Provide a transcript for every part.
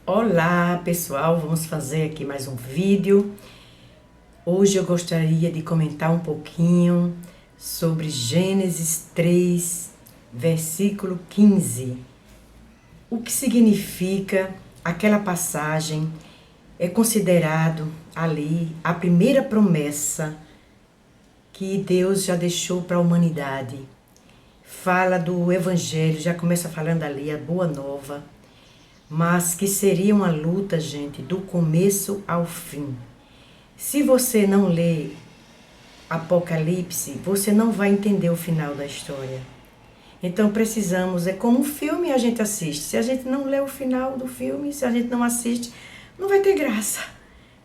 Olá pessoal, vamos fazer aqui mais um vídeo. Hoje eu gostaria de comentar um pouquinho sobre Gênesis 3, versículo 15. O que significa aquela passagem? É considerado ali a primeira promessa que Deus já deixou para a humanidade. Fala do Evangelho, já começa falando ali a Boa Nova, mas que seria uma luta, gente, do começo ao fim. Se você não lê Apocalipse, você não vai entender o final da história. Então precisamos, é como um filme a gente assiste. Se a gente não lê o final do filme, se a gente não assiste, não vai ter graça.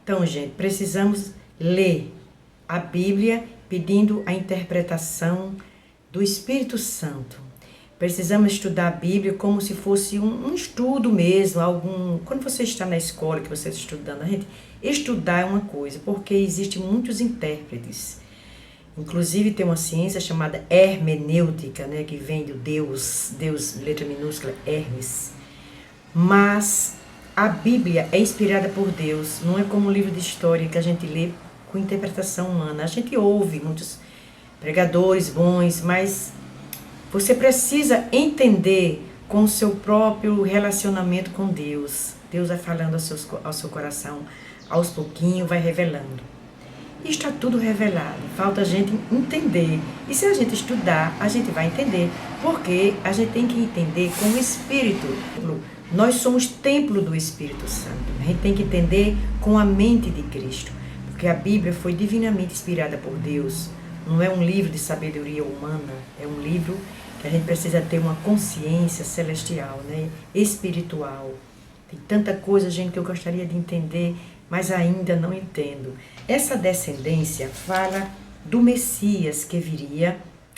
Então, gente, precisamos ler a Bíblia pedindo a interpretação do Espírito Santo. Precisamos estudar a Bíblia como se fosse um estudo mesmo, quando você está na escola, que você está estudando, a gente estudar é uma coisa, porque existem muitos intérpretes. Inclusive tem uma ciência chamada hermenêutica, né, que vem do Deus, letra minúscula, Hermes. Mas a Bíblia é inspirada por Deus, não é como um livro de história que a gente lê com interpretação humana. A gente ouve muitos pregadores bons, mas você precisa entender com o seu próprio relacionamento com Deus. Deus vai falando ao seu coração, aos pouquinhos vai revelando. E está tudo revelado, falta a gente entender. E se a gente estudar, a gente vai entender. Porque a gente tem que entender com o Espírito. Nós somos templo do Espírito Santo. A gente tem que entender com a mente de Cristo. Porque a Bíblia foi divinamente inspirada por Deus. Não é um livro de sabedoria humana, é um livro que a gente precisa ter uma consciência celestial, né? Espiritual. Tem tanta coisa, gente, que eu gostaria de entender, mas ainda não entendo. Essa descendência fala do Messias que viria,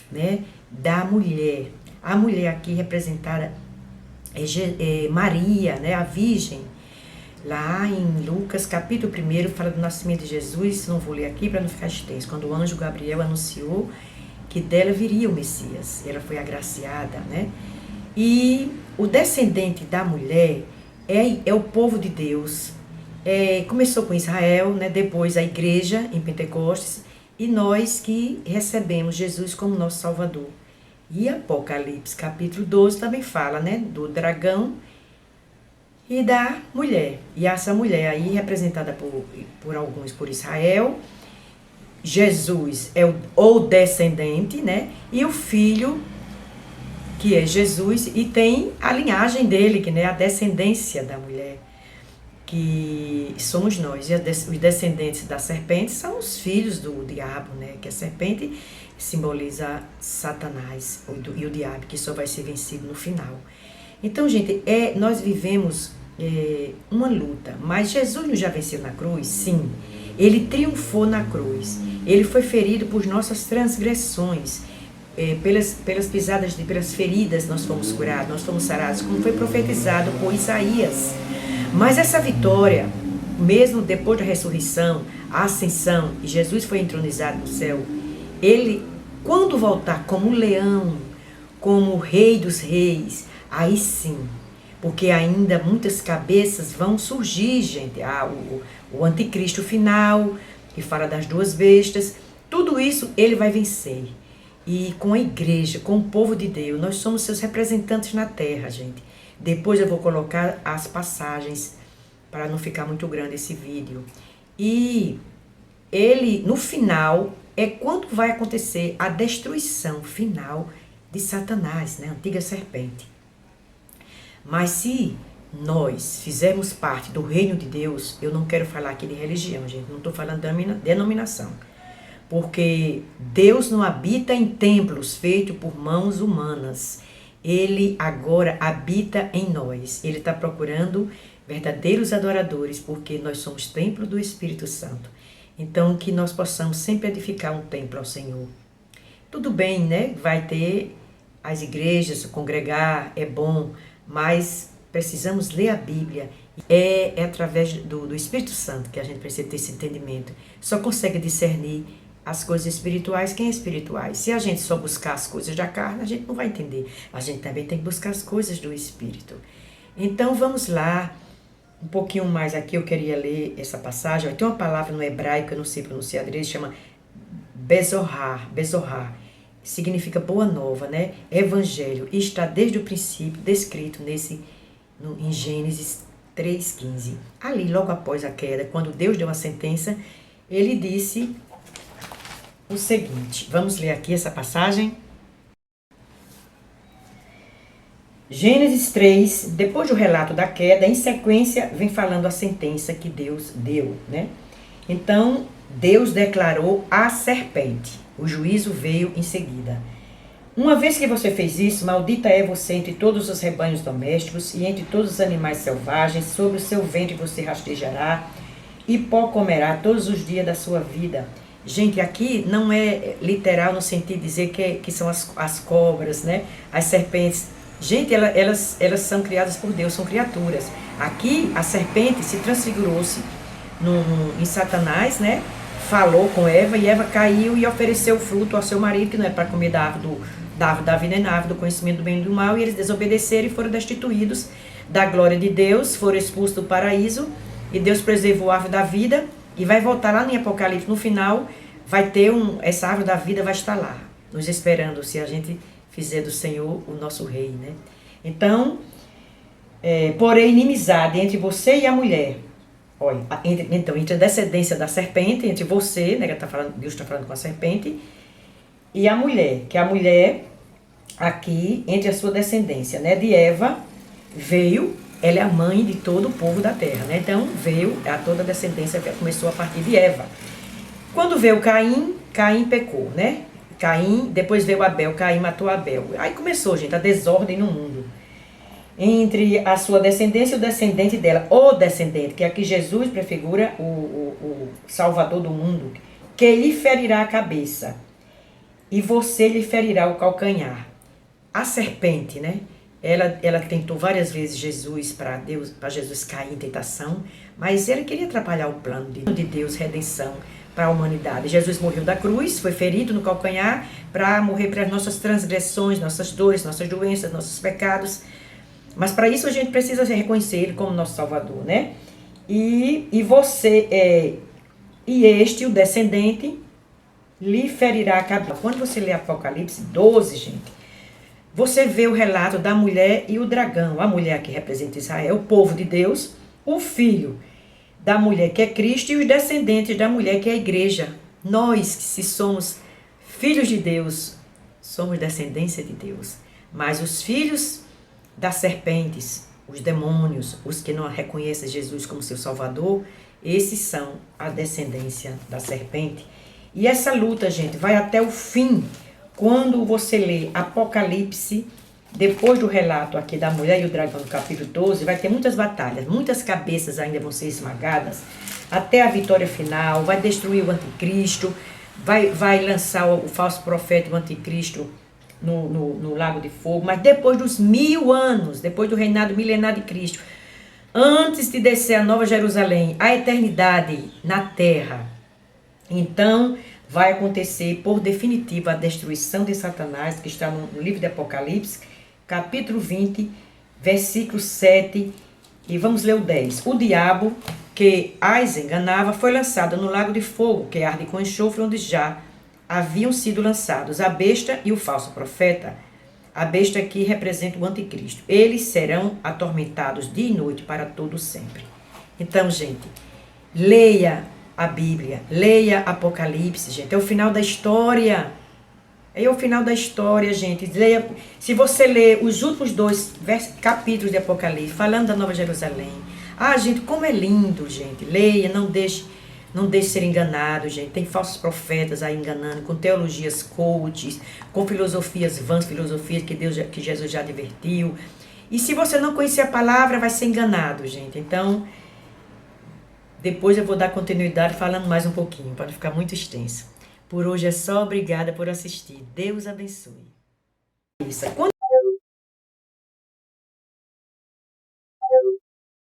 né? Da mulher. A mulher aqui representada é Maria, né? A Virgem. Lá em Lucas, capítulo 1, fala do nascimento de Jesus, não vou ler aqui para não ficar extenso. Quando o anjo Gabriel anunciou que dela viria o Messias, ela foi agraciada, né? E o descendente da mulher é o povo de Deus. Começou com Israel, né? Depois a igreja em Pentecostes, e nós que recebemos Jesus como nosso Salvador. E Apocalipse, capítulo 12, também fala, né? Do dragão e da mulher. E essa mulher aí, representada por alguns por Israel, Jesus é o descendente, né? E o filho, que é Jesus, e tem a linhagem dele, que é a descendência da mulher, que somos nós. E os descendentes da serpente são os filhos do diabo, né? Que a serpente simboliza Satanás e o diabo, que só vai ser vencido no final. Então, gente, nós vivemos uma luta, mas Jesus já venceu na cruz? Sim, ele triunfou na cruz, ele foi ferido por nossas transgressões, pelas pisadas, pelas feridas nós fomos curados, nós fomos sarados, como foi profetizado por Isaías. Mas essa vitória, mesmo depois da ressurreição, a ascensão, e Jesus foi entronizado no céu, ele, quando voltar como leão, como o rei dos reis, aí sim, porque ainda muitas cabeças vão surgir, gente. O anticristo final, que fala das duas bestas, tudo isso ele vai vencer. E com a igreja, com o povo de Deus, nós somos seus representantes na terra, gente. Depois eu vou colocar as passagens, para não ficar muito grande esse vídeo. E ele, no final, é quando vai acontecer a destruição final de Satanás, né? A antiga serpente. Mas se nós fizermos parte do reino de Deus, eu não quero falar aqui de religião, gente, não estou falando de denominação, porque Deus não habita em templos feitos por mãos humanas, ele agora habita em nós, ele está procurando verdadeiros adoradores, porque nós somos templo do Espírito Santo. Então, que nós possamos sempre edificar um templo ao Senhor. Tudo bem, né? Vai ter as igrejas, congregar, é bom, mas precisamos ler a Bíblia. É através do Espírito Santo que a gente precisa ter esse entendimento. Só consegue discernir as coisas espirituais, quem é espirituais. Se a gente só buscar as coisas da carne, a gente não vai entender. A gente também tem que buscar as coisas do Espírito. Então vamos lá. um pouquinho mais aqui, eu queria ler essa passagem. Tem uma palavra no hebraico, eu não sei pronunciar direito, chama Bezohar. Bezohar significa boa nova, né? Evangelho. E está desde o princípio descrito em Gênesis 3,15. Ali, logo após a queda, quando Deus deu a sentença, ele disse o seguinte. Vamos ler aqui essa passagem. Gênesis 3, depois do relato da queda, em sequência, vem falando a sentença que Deus deu, né? Então, Deus declarou a serpente. O juízo veio em seguida. Uma vez que você fez isso, maldita é você entre todos os rebanhos domésticos e entre todos os animais selvagens, sobre o seu ventre você rastejará e pó comerá todos os dias da sua vida. Gente, aqui não é literal no sentido de dizer que são as cobras, né? As serpentes. Gente, elas são criadas por Deus, são criaturas. Aqui, a serpente se transfigurou-se em Satanás, né? Falou com Eva e Eva caiu e ofereceu o fruto ao seu marido, que não é para comer da árvore da vida, na árvore do conhecimento do bem e do mal, e eles desobedeceram e foram destituídos da glória de Deus, foram expulsos do paraíso, e Deus preservou a árvore da vida, e vai voltar lá em Apocalipse, no final, vai ter essa árvore da vida vai estar lá, nos esperando, se a gente fizer do Senhor o nosso rei, né? Então, porém, inimizade entre você e a mulher. Olha, entre a descendência da serpente, entre você, né, Deus está falando com a serpente, e a mulher, que a mulher, aqui, entre a sua descendência, né, de Eva, veio, ela é a mãe de todo o povo da terra, né? Então, veio toda a descendência que começou a partir de Eva. Quando veio Caim, Caim pecou, né? Caim, depois veio Abel, Caim matou Abel. Aí começou, gente, a desordem no mundo. Entre a sua descendência e o descendente dela, o descendente, que aqui Jesus prefigura o Salvador do mundo, que lhe ferirá a cabeça e você lhe ferirá o calcanhar. A serpente, né? Ela tentou várias vezes Jesus para Jesus cair em tentação, mas ela queria atrapalhar o plano de Deus, redenção para a humanidade. Jesus morreu da cruz, foi ferido no calcanhar para morrer para as nossas transgressões, nossas dores, nossas doenças, nossos pecados. Mas para isso a gente precisa reconhecer Ele como nosso Salvador, né? E você, o descendente, lhe ferirá a cabeça. Quando você lê Apocalipse 12, gente, você vê o relato da mulher e o dragão. A mulher que representa Israel, o povo de Deus, o filho da mulher que é Cristo e os descendentes da mulher que é a igreja. Nós, que se somos filhos de Deus, somos descendência de Deus. Mas os filhos das serpentes, os demônios, os que não reconhecem Jesus como seu Salvador, esses são a descendência da serpente. E essa luta, gente, vai até o fim. Quando você lê Apocalipse, depois do relato aqui da mulher e o dragão no capítulo 12, vai ter muitas batalhas, muitas cabeças ainda vão ser esmagadas, até a vitória final, vai destruir o anticristo, vai lançar o falso profeta e o anticristo no lago de fogo, mas depois dos 1000 anos, depois do reinado milenar de Cristo, antes de descer a Nova Jerusalém, a eternidade na terra, então vai acontecer por definitivo a destruição de Satanás, que está no livro de Apocalipse, capítulo 20, versículo 7, e vamos ler o 10. O diabo que as enganava foi lançado no lago de fogo, que arde com enxofre, onde já haviam sido lançados a besta e o falso profeta. A besta aqui representa o anticristo. Eles serão atormentados dia e noite para todo sempre. Então, gente, leia a Bíblia, leia Apocalipse, gente. É o final da história. É o final da história, gente. Leia, se você ler os últimos 2 capítulos de Apocalipse, falando da Nova Jerusalém. Ah, gente, como é lindo, gente. Leia, não deixe ser enganado, gente. Tem falsos profetas aí enganando, com teologias coaches, com filosofias vãs, filosofias que Jesus já advertiu. E se você não conhecer a palavra, vai ser enganado, gente. Então, depois eu vou dar continuidade falando mais um pouquinho, para não ficar muito extenso. Por hoje é só, obrigada por assistir. Deus abençoe.